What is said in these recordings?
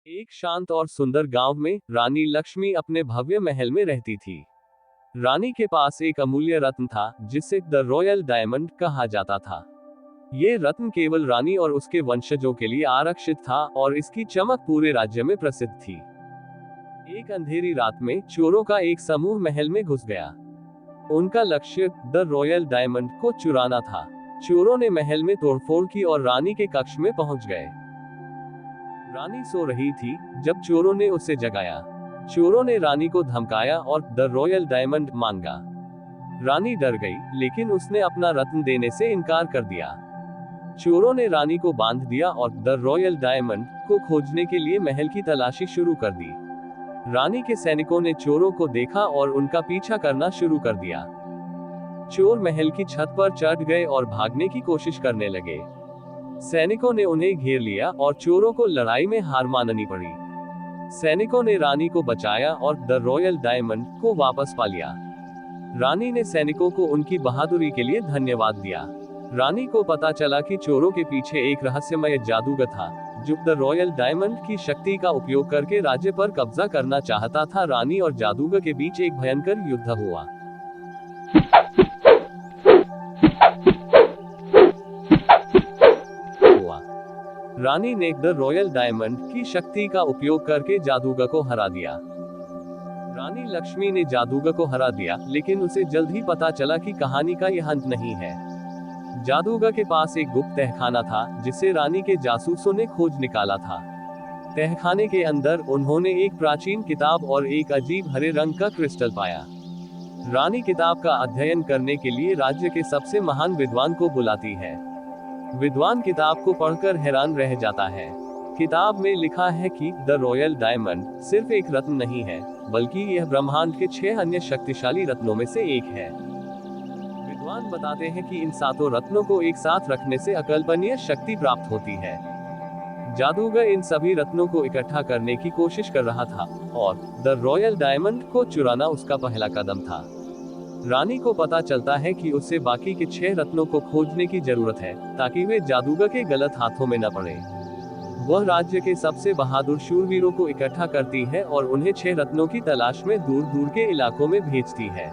एक शांत और सुंदर गांव में रानी लक्ष्मी अपने भव्य महल में रहती थी। रानी के पास एक अमूल्य रत्न था जिसे द रॉयल डायमंड कहा जाता था। ये रत्न केवल रानी और उसके वंशजों के लिए आरक्षित था और इसकी चमक पूरे राज्य में प्रसिद्ध थी। एक अंधेरी रात में चोरों का एक समूह महल में घुस गया। उनका लक्ष्य द रॉयल डायमंड को चुराना था। चोरों ने महल में तोड़फोड़ की और रानी के कक्ष में पहुंच गए। रानी सो रही थी जब चोरों ने उसे जगाया। चोरों ने रानी को धमकाया और द रॉयल डायमंड मांगा। रानी डर गई, लेकिन उसने अपना रत्न देने से इनकार कर दिया। चोरों ने रानी को बांध दिया और द रॉयल डायमंड को खोजने के लिए महल की तलाशी शुरू कर दी। रानी के सैनिकों ने चोरों को देखा और उनका पीछा करना शुरू कर दिया। चोर महल की छत पर चढ़ गए और भागने की कोशिश करने लगे। सैनिकों ने उन्हें घेर लिया और चोरों को लड़ाई में हार माननी पड़ी। सैनिकों ने रानी को बचाया और द रॉयल डायमंड को वापस पा लिया। रानी ने सैनिकों को उनकी बहादुरी के लिए धन्यवाद दिया। रानी को पता चला कि चोरों के पीछे एक रहस्यमय जादूगर था जो द रॉयल डायमंड की शक्ति का उपयोग करके राज्य पर कब्जा करना चाहता था। रानी और जादूगर के बीच एक भयंकर युद्ध हुआ। रानी ने द रॉयल डायमंड की शक्ति का उपयोग करके जादूगर को हरा दिया। रानी लक्ष्मी ने जादूगर को हरा दिया, लेकिन उसे जल्द ही पता चला कि कहानी का यह अंत नहीं है। जादूगर के पास एक गुप्त तहखाना था जिसे रानी के जासूसों ने खोज निकाला था। तहखाने के अंदर उन्होंने एक प्राचीन किताब और एक अजीब हरे रंग का क्रिस्टल पाया। रानी किताब का अध्ययन करने के लिए राज्य के सबसे महान विद्वान को बुलाती है। विद्वान किताब को पढ़कर हैरान रह जाता है। किताब में लिखा है कि द रॉयल डायमंड सिर्फ एक रत्न नहीं है, बल्कि यह ब्रह्मांड के 6 अन्य शक्तिशाली रत्नों में से एक है। विद्वान बताते हैं कि इन 7 रत्नों को एक साथ रखने से अकल्पनीय शक्ति प्राप्त होती है। जादूगर इन सभी रत्नों को इकट्ठा करने की कोशिश कर रहा था और द रॉयल डायमंड को चुराना उसका पहला कदम था। रानी को पता चलता है कि उसे बाकी के 6 रत्नों को खोजने की जरूरत है ताकि वे जादूगर के गलत हाथों में न पड़े। वह राज्य के सबसे बहादुर शूरवीरों को इकट्ठा करती है और उन्हें 6 रत्नों की तलाश में दूर दूर के इलाकों में भेजती है।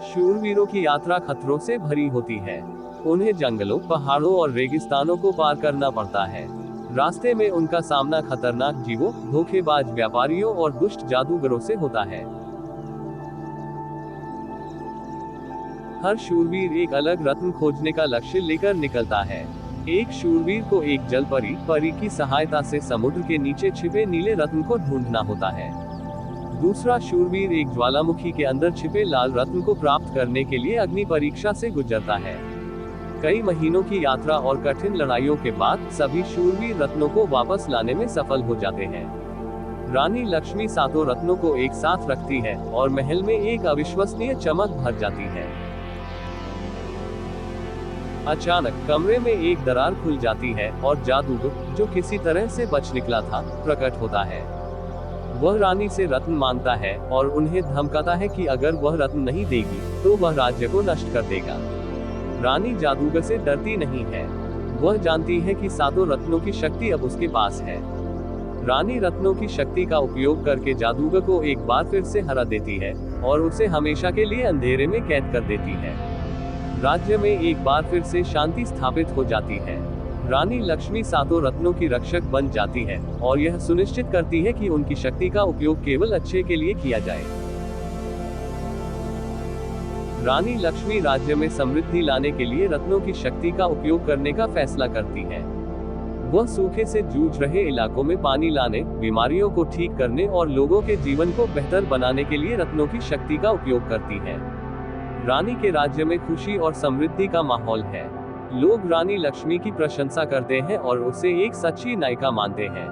शूरवीरों की यात्रा खतरों से भरी होती है। उन्हें जंगलों, पहाड़ों और रेगिस्तानों को पार करना पड़ता है। रास्ते में उनका सामना खतरनाक जीवों, धोखेबाज व्यापारियों और दुष्ट जादूगरों से होता है। हर शूरवीर एक अलग रत्न खोजने का लक्ष्य लेकर निकलता है। एक शूरवीर को एक जल परी की सहायता से समुद्र के नीचे छिपे नीले रत्न को ढूंढना होता है। दूसरा शूरवीर एक ज्वालामुखी के अंदर छिपे लाल रत्न को प्राप्त करने के लिए अग्नि परीक्षा से गुजरता है। कई महीनों की यात्रा और कठिन लड़ाइयों के बाद सभी शूरवीर रत्नों को वापस लाने में सफल हो जाते हैं। रानी लक्ष्मी 7 रत्नों को एक साथ रखती है और महल में एक अविश्वसनीय चमक भर जाती है। अचानक कमरे में एक दरार खुल जाती है और जादूगर, जो किसी तरह से बच निकला था, प्रकट होता है। वह रानी से रत्न मांगता है और उन्हें धमकाता है कि अगर वह रत्न नहीं देगी तो वह राज्य को नष्ट कर देगा। रानी जादूगर से डरती नहीं है। वह जानती है कि 7 रत्नों की शक्ति अब उसके पास है। रानी रत्नों की शक्ति का उपयोग करके जादूगर को एक बार फिर से हरा देती है और उसे हमेशा के लिए अंधेरे में कैद कर देती है। राज्य में एक बार फिर से शांति स्थापित हो जाती है। रानी लक्ष्मी 7 रत्नों की रक्षक बन जाती है और यह सुनिश्चित करती है कि उनकी शक्ति का उपयोग केवल अच्छे के लिए किया जाए। रानी लक्ष्मी राज्य में समृद्धि लाने के लिए रत्नों की शक्ति का उपयोग करने का फैसला करती है। वह सूखे से जूझ रहे इलाकों में पानी लाने, बीमारियों को ठीक करने और लोगों के जीवन को बेहतर बनाने के लिए रत्नों की शक्ति का उपयोग करती है। रानी के राज्य में खुशी और समृद्धि का माहौल है। लोग रानी लक्ष्मी की प्रशंसा करते हैं और उसे एक सच्ची नायिका मानते हैं।